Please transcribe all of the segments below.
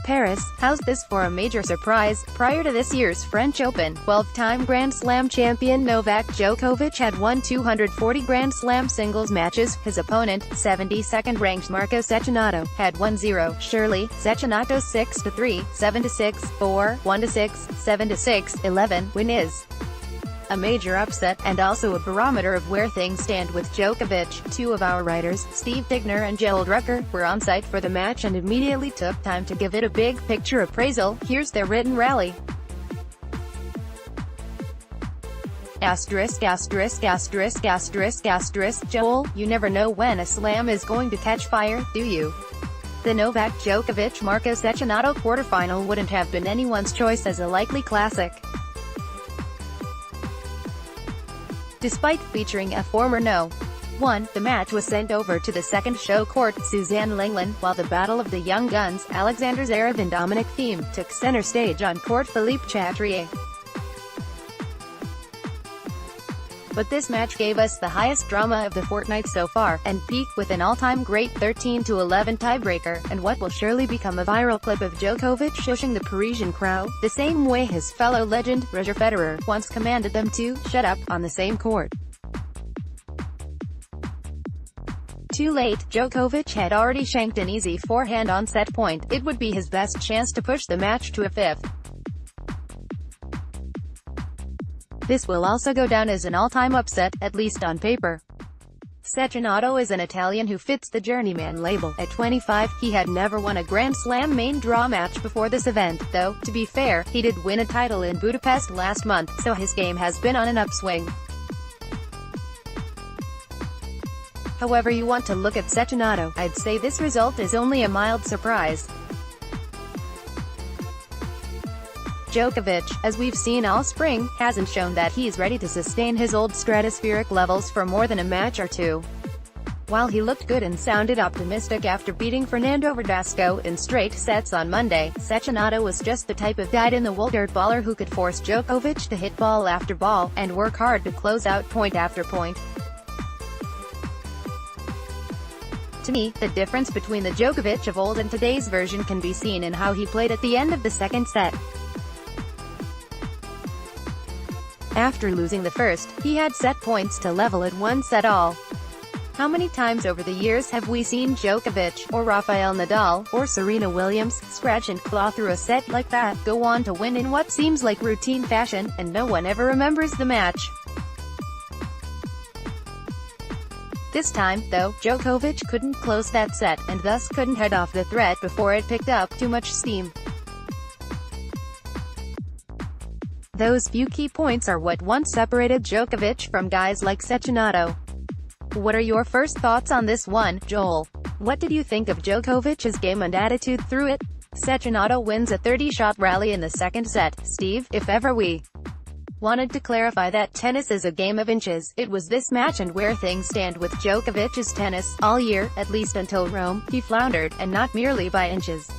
Paris. How's this for a major surprise? Prior to this year's French Open, 12-time Grand Slam champion Novak Djokovic had won 240 Grand Slam singles matches. His opponent, 72nd ranked Marco Cecchinato, had won 0. Surely, Cecchinato 6-3, 7-6, 4, 1-6, 7-6, 11 win is a major upset, and also a barometer of where things stand with Djokovic. Two of our writers, Tignor and Joel Drucker, were on site for the match and immediately took time to give it a big picture appraisal. Here's their written rally. Asterisk, asterisk, asterisk, asterisk, asterisk. Joel, you never know when a slam is going to catch fire, do you? The Novak Djokovic-Marco Cecchinato quarterfinal wouldn't have been anyone's choice as a likely classic. Despite featuring a former No. 1, the match was sent over to the second show court, Suzanne Lenglen, while the battle of the young guns, Alexander Zverev and Dominic Thiem, took center stage on court Philippe Chatrier. But this match gave us the highest drama of the fortnight so far, and peaked with an all-time great 13-11 tiebreaker, and what will surely become a viral clip of Djokovic shushing the Parisian crowd, the same way his fellow legend, Roger Federer, once commanded them to shut up on the same court. Too late, Djokovic had already shanked an easy forehand on set point. It would be his best chance to push the match to a fifth. This will also go down as an all-time upset, at least on paper. Cecchinato is an Italian who fits the journeyman label. At 25, he had never won a Grand Slam main draw match before this event, though, to be fair, he did win a title in Budapest last month, so his game has been on an upswing. However you want to look at Cecchinato, I'd say this result is only a mild surprise. Djokovic, as we've seen all spring, hasn't shown that he's ready to sustain his old stratospheric levels for more than a match or two. While he looked good and sounded optimistic after beating Fernando Verdasco in straight sets on Monday, Cecchinato was just the type of dyed-in-the-wool dirtballer who could force Djokovic to hit ball after ball, and work hard to close out point after point. To me, the difference between the Djokovic of old and today's version can be seen in how he played at the end of the second set. After losing the first, he had set points to level at 1 set all. How many times over the years have we seen Djokovic, or Rafael Nadal, or Serena Williams, scratch and claw through a set like that, go on to win in what seems like routine fashion, and no one ever remembers the match? This time, though, Djokovic couldn't close that set, and thus couldn't head off the threat before it picked up too much steam. Those few key points are what once separated Djokovic from guys like Cecchinato. What are your first thoughts on this one, Joel? What did you think of Djokovic's game and attitude through it? Cecchinato wins a 30-shot rally in the second set. Steve, if ever we wanted to clarify that tennis is a game of inches, it was this match and where things stand with Djokovic's tennis. All year, at least until Rome, he floundered, and not merely by inches.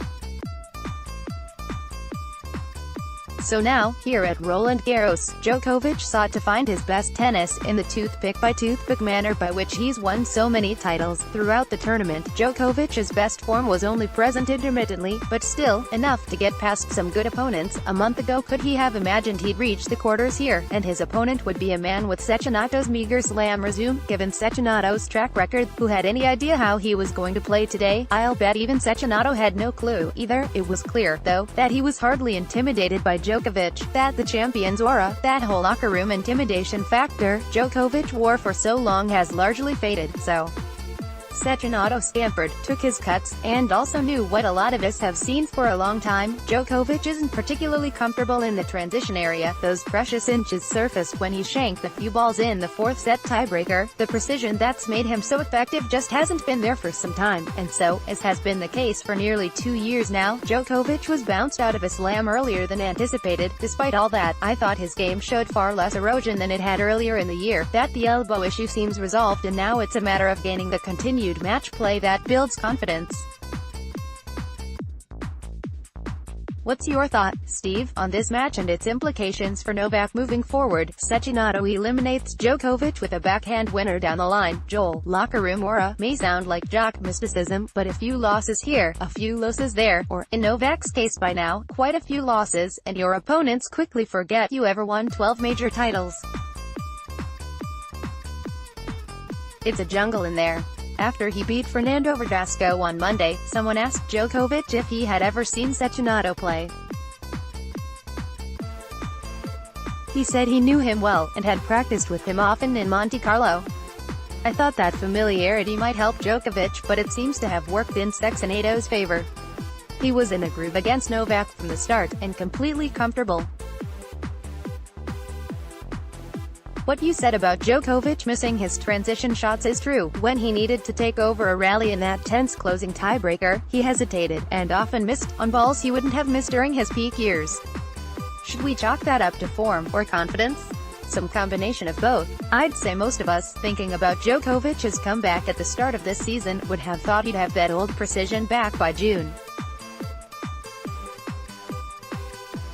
So now, here at Roland Garros, Djokovic sought to find his best tennis in the toothpick-by-toothpick manner by which he's won so many titles. Throughout the tournament, Djokovic's best form was only present intermittently, but still, enough to get past some good opponents. A month ago could he have imagined he'd reach the quarters here, and his opponent would be a man with Cecchinato's meager slam resume? Given Cecchinato's track record, who had any idea how he was going to play today? I'll bet even Cecchinato had no clue, either. It was clear, though, that he was hardly intimidated by Djokovic, that the champion's aura, that whole locker room intimidation factor Djokovic wore for so long has largely faded, so Cecchinato scampered, took his cuts, and also knew what a lot of us have seen for a long time. Djokovic isn't particularly comfortable in the transition area. Those precious inches surfaced when he shanked the few balls in the fourth set tiebreaker. The precision that's made him so effective just hasn't been there for some time, and so, as has been the case for nearly 2 years now, Djokovic was bounced out of a slam earlier than anticipated. Despite all that, I thought his game showed far less erosion than it had earlier in the year, that the elbow issue seems resolved and now it's a matter of gaining the continued match play that builds confidence. What's your thought, Steve, on this match and its implications for Novak moving forward? Cecchinato eliminates Djokovic with a backhand winner down the line. Joel, locker room aura may sound like jock mysticism, but a few losses here, a few losses there, or, in Novak's case by now, quite a few losses, and your opponents quickly forget you ever won 12 major titles. It's a jungle in there. After he beat Fernando Verdasco on Monday, someone asked Djokovic if he had ever seen Cecchinato play. He said he knew him well, and had practiced with him often in Monte Carlo. I thought that familiarity might help Djokovic, but it seems to have worked in Cecchinato favor. He was in a groove against Novak from the start, and completely comfortable. What you said about Djokovic missing his transition shots is true. When he needed to take over a rally in that tense closing tiebreaker, he hesitated, and often missed, on balls he wouldn't have missed during his peak years. Should we chalk that up to form, or confidence? Some combination of both. I'd say most of us, thinking about Djokovic's comeback at the start of this season, would have thought he'd have that old precision back by June.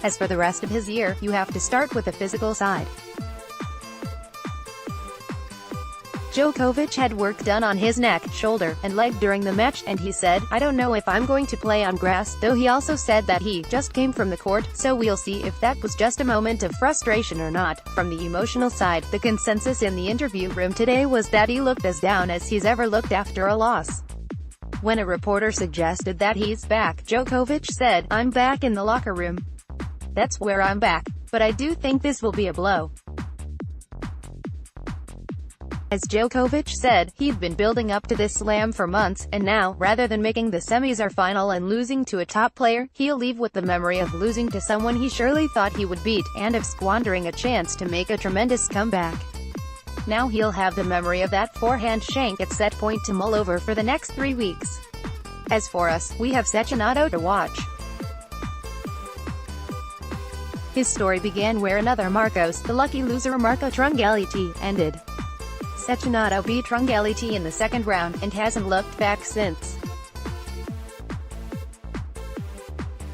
As for the rest of his year, you have to start with the physical side. Djokovic had work done on his neck, shoulder, and leg during the match, and he said, "I don't know if I'm going to play on grass," though he also said that he just came from the court, so we'll see if that was just a moment of frustration or not. From the emotional side, the consensus in the interview room today was that he looked as down as he's ever looked after a loss. When a reporter suggested that he's back, Djokovic said, "I'm back in the locker room. That's where I'm back. But I do think this will be a blow." As Djokovic said, he'd been building up to this slam for months, and now, rather than making the semis or final and losing to a top player, he'll leave with the memory of losing to someone he surely thought he would beat, and of squandering a chance to make a tremendous comeback. Now he'll have the memory of that forehand shank at set point to mull over for the next 3 weeks. As for us, we have Cecchinato to watch. His story began where another Marcos, the lucky loser Marco Cecchinato, ended. Cecchinato beat Cecchinato in the second round, and hasn't looked back since.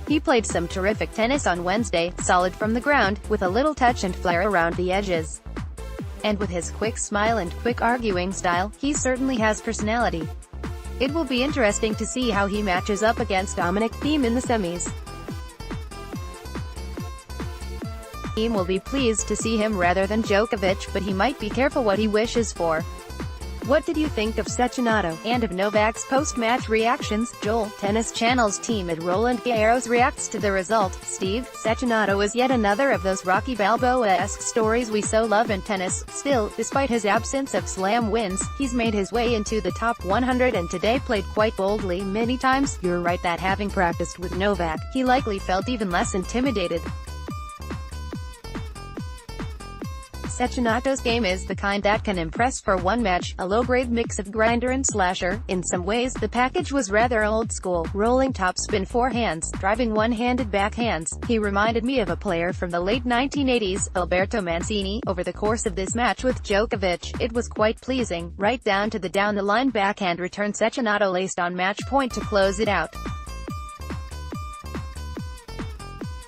He played some terrific tennis on Wednesday, solid from the ground, with a little touch and flair around the edges. And with his quick smile and quick arguing style, he certainly has personality. It will be interesting to see how he matches up against Dominic Thiem in the semis. Thiem will be pleased to see him rather than Djokovic, but he might be careful what he wishes for. What did you think of Cecchinato, and of Novak's post-match reactions? Joel, Tennis Channel's team at Roland Garros reacts to the result. Steve, Cecchinato is yet another of those Rocky Balboa-esque stories we so love in tennis. Still, despite his absence of slam wins, he's made his way into the top 100 and today played quite boldly many times. You're right that having practiced with Novak, he likely felt even less intimidated. Cechinato's game is the kind that can impress for one match, a low-grade mix of grinder and slasher. In some ways, the package was rather old-school, rolling topspin forehands, driving one-handed backhands. He reminded me of a player from the late 1980s, Alberto Mancini. Over the course of this match with Djokovic, it was quite pleasing, right down to the down-the-line backhand return Cecchinato laced on match point to close it out.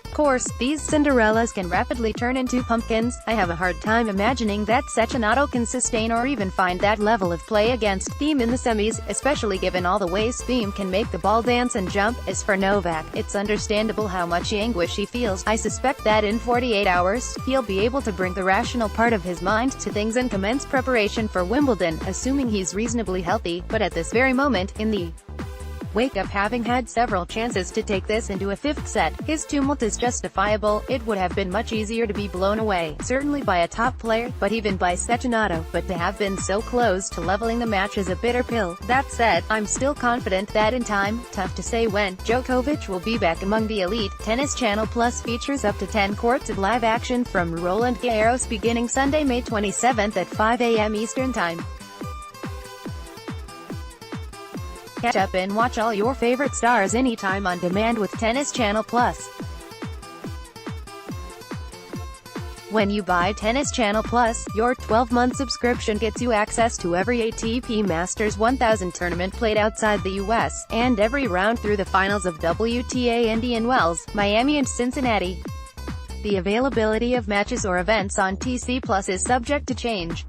Of course, these Cinderellas can rapidly turn into pumpkins. I have a hard time imagining that Cecchinato can sustain or even find that level of play against Thiem in the semis, especially given all the ways Thiem can make the ball dance and jump. As for Novak, it's understandable how much anguish he feels. I suspect that in 48 hours, he'll be able to bring the rational part of his mind to things and commence preparation for Wimbledon, assuming he's reasonably healthy. But at this very moment, in the wake of having had several chances to take this into a fifth set, his tumult is justifiable. It would have been much easier to be blown away, certainly by a top player, but even by Cecchinato, but to have been so close to leveling the match is a bitter pill. That said, I'm still confident that in time, tough to say when, Djokovic will be back among the elite. Tennis Channel Plus features up to 10 courts of live action from Roland Garros beginning Sunday, May 27th at 5 a.m. Eastern Time. Catch up and watch all your favorite stars anytime on demand with Tennis Channel Plus. When you buy Tennis Channel Plus, your 12-month subscription gets you access to every ATP Masters 1000 tournament played outside the U.S., and every round through the finals of WTA Indian Wells, Miami and Cincinnati. The availability of matches or events on TC Plus is subject to change.